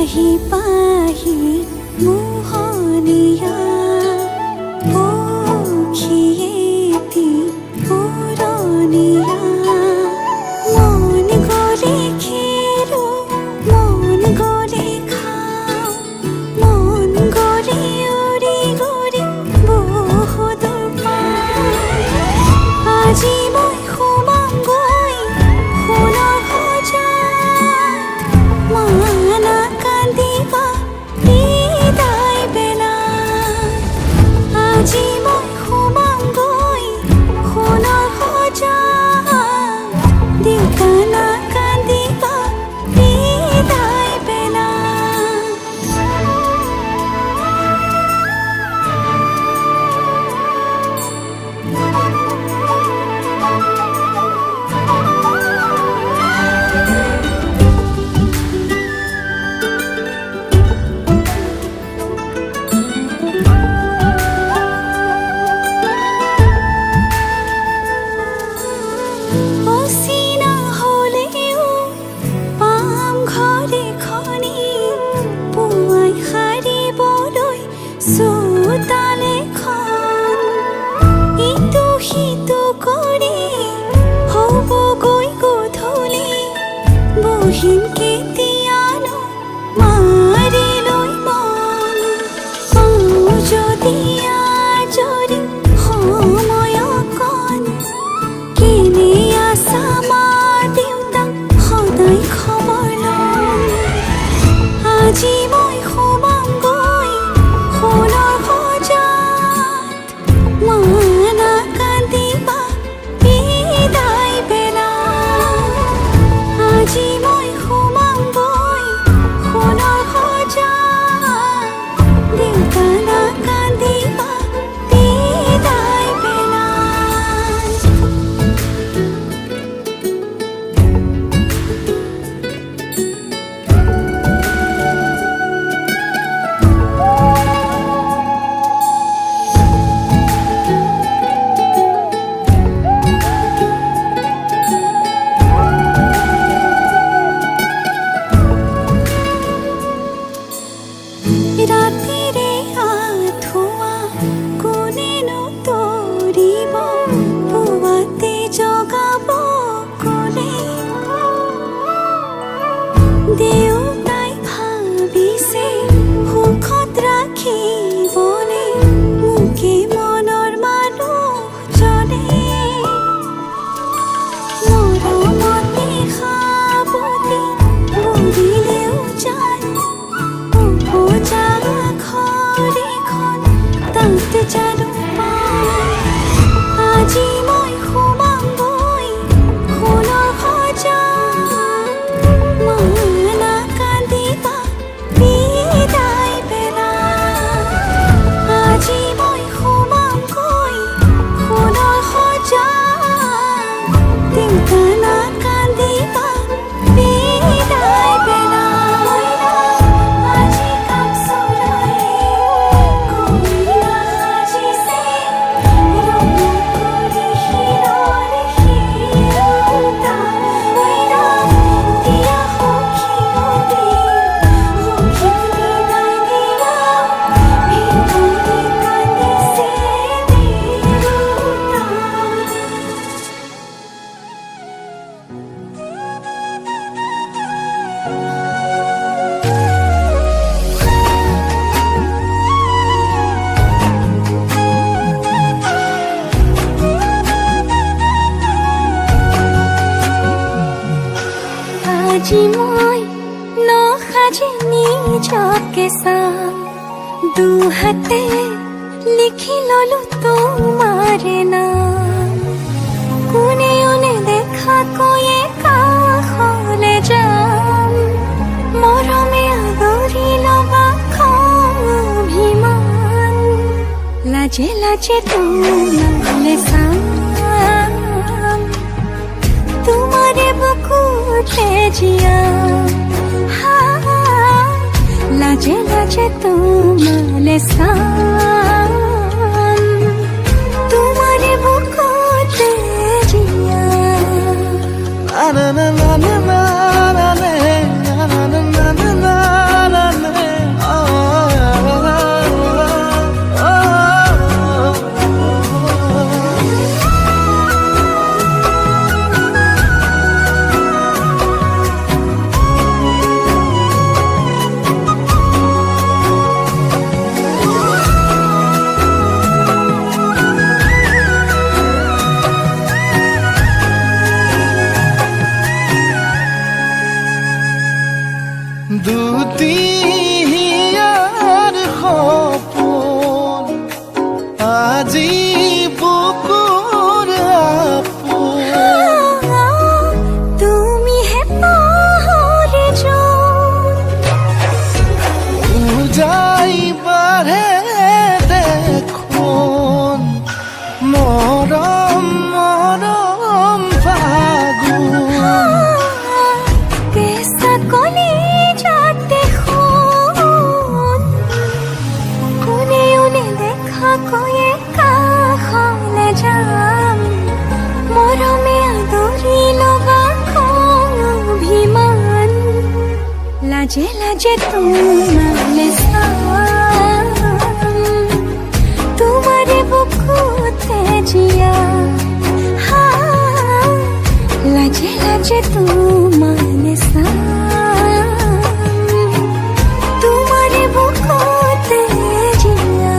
পাহি পাহি মোহনীয়া পক্ষীয়েতি পুৰণীয়া মন গ'লে খেৰো মন গ'লে খাওঁ মন গ'লে উৰি উৰি বহুদূৰ পাওঁ আজি মই সোমামগৈ সোণৰ সজাত মানা কান্দিবা বিদায় বেলা আজি মই সোমামগৈ সোণৰ সজাত দেউতা না কান্দিবা বিদায় বেলা অচিনা হ'লেও পাম ঘৰ এখনি পুৱাই সাৰিবলৈ চোতাল এখন ইটো সিটো কৰি হ'বগৈ গধূলি বহিম কেতিয়ানো মাৰি লৈ মন পাওঁ যদি আজৰি সময় অকণ কেনে আছা মা দেউতা সদায় খবৰ লওঁ আজি মই সোমামগৈ সোণৰ সজাত মানা কান্দিবা বিদায় বেলা আজি মই সোমামগৈ সোণৰ সজাত দেউতা না কান্দিবা বিদায় বেলা ৰাতিৰে আঁঠুৱা কোনেনো তৰিব পুৱাতে জগাব কোনে দেউতাই ভাবিছে সুখত ৰাখিবনে মোকে মনৰ মানুহজনে মৰমতে সাৱটি বুলিলেও জান উপজা ঘৰ এখন তাত জানো পাওঁ আজি মই সোমামগৈ সোণৰ সজাত মানা কান্দিবা বিদায় বেলা আজি মই সোমামগৈ সোণৰ সজাত দেউতা না কান্দিবা বিদায় বেলা আজি কাম চৰাই কইনা সাজিছে ৰূপ কৰি শিৰৰে শিৰোতা মইনা দিয়া সখীয়তে সখীক বিদায় দিয়া ভিতৰি কান্দিছে দেউতা আজি মই নসাজি নিজকে চাম দুহাতে লিখি ললো তোমাৰে নাম কোনেও নেদেখাকৈয়ে কাষলে যাম মৰমে আদৰি ল'বা খং অভিমান লাজে লাজে তোমালে চাম তোমাৰে বুকুতে জীয়াম লাজে লাজে তোমালে চাম তোমাৰে বুকুতে জীয়াম দুটি হিয়াৰ সপোন আজি বুকুৰ আপোন তুমি হে পাহৰি যোন উজাই বাঢ়ে দেখোন মৰম মৰম ফাগুন কেঁচা কলি যাতে শুন কোনেও নেদেখা কৈয়ে কাষলে যাম মৰমে আদৰি লবা অভিমান লাজে লাজে তোমালে চাম তোমাৰে বুকুতে জিয়া লাজে লাজে তোমালে চাম তোমাৰে বুকুতে জিয়া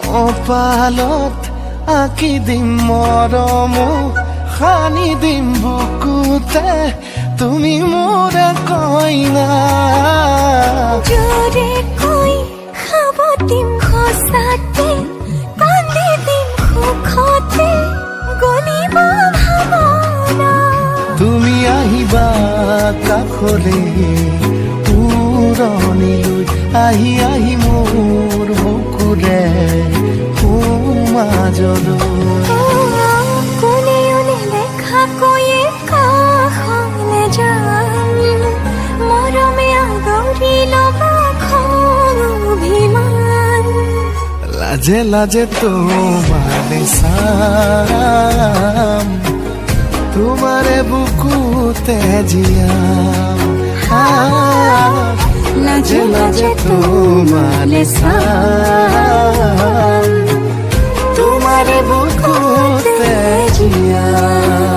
কপালত আঁকি দিম মৰম সানি দিম বুকুতে তুমি মোৰ কইনা জোৰে কৈ খাব দিম সঁচাতে কান্দি দিম সুখতে গলিব ভাৱনা তুমি আহিবা কাষলে পুৰণিলৈ আহি আহি মোৰ বুকুৰে সোমাজলৈ কোনেও নেদেখা কৈয়ে কাষলে যাম মৰমে আদৰি লবা অভিমান লাজে লাজে তোমাৰে চাম তোমাৰে বুকুতে জিয়াম লাজে লাজে তোমালে চাম তোমাৰে বুকুতে জিয়াম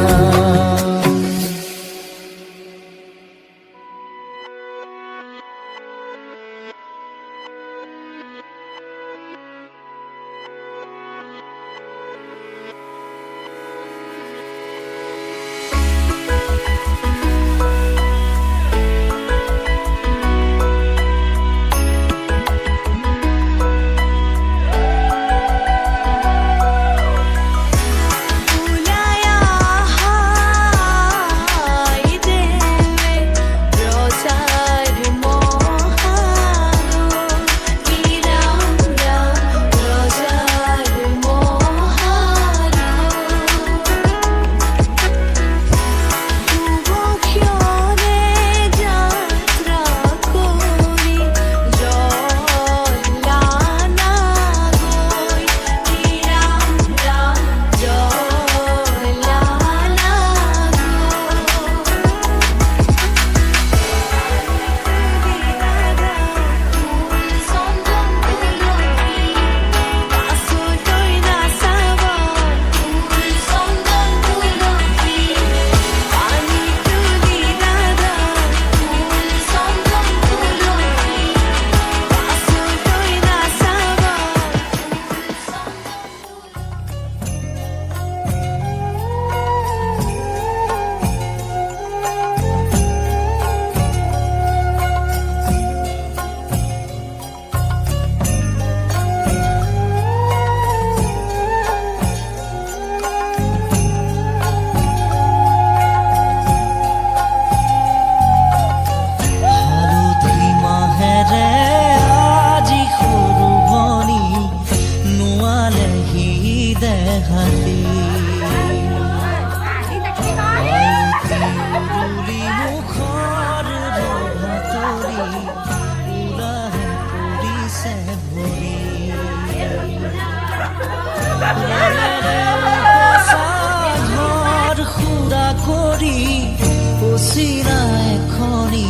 চিৰা এখনি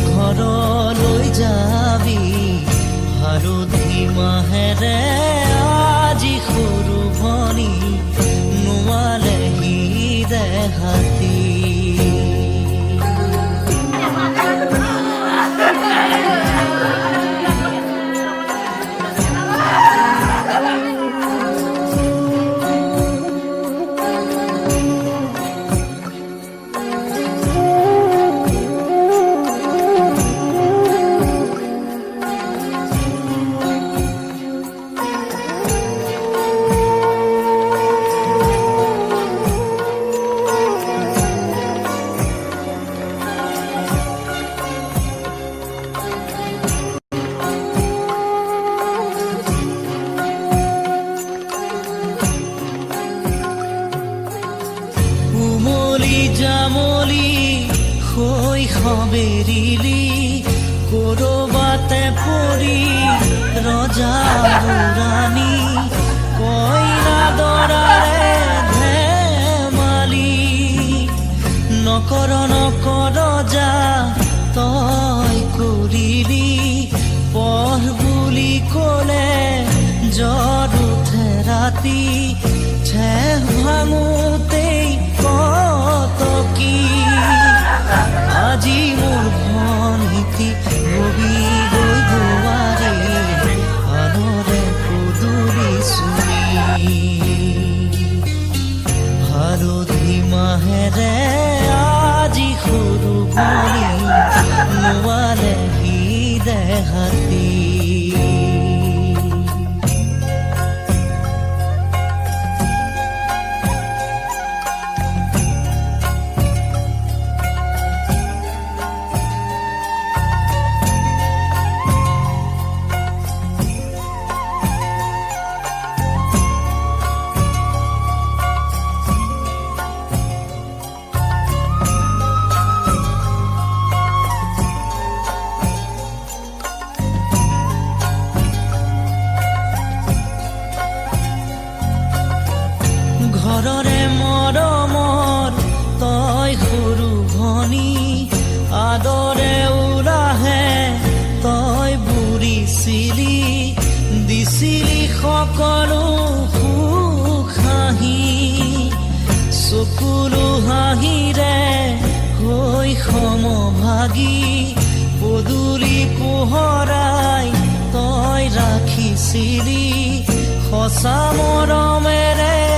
ঘৰলৈ যাবি হালধি মাহেৰে আজি সৰু হাতী জামলি শৈশৱেৰিলি কৰবাতে পৰি ৰজা ৰাণী কইনা দৰাৰে ধেমালি নকৰ যা তই কৰিলি পঢ় বুলি ক'লে জ্বৰ উঠে ৰাতি ঠেহ ভাঙোতেই কত কি আজি মোৰ ভনীতি ৰবি গৈ গোৱাৰে আনৰে পদূলি চুমি হালধি মাহেৰে আজি সৰু ভনী নোৱাৰে সি দেহাতী ঘৰৰে মৰমৰ তই সৰু ভনী আদৰে উলাহে তই বুঢ়িছিলি দিছিলি সকলো সুখ হাঁহি চকুলো হাঁহিৰে হৈ সমভাগী পদূলি পোহৰাই তই ৰাখিছিলি সঁচা মৰমেৰে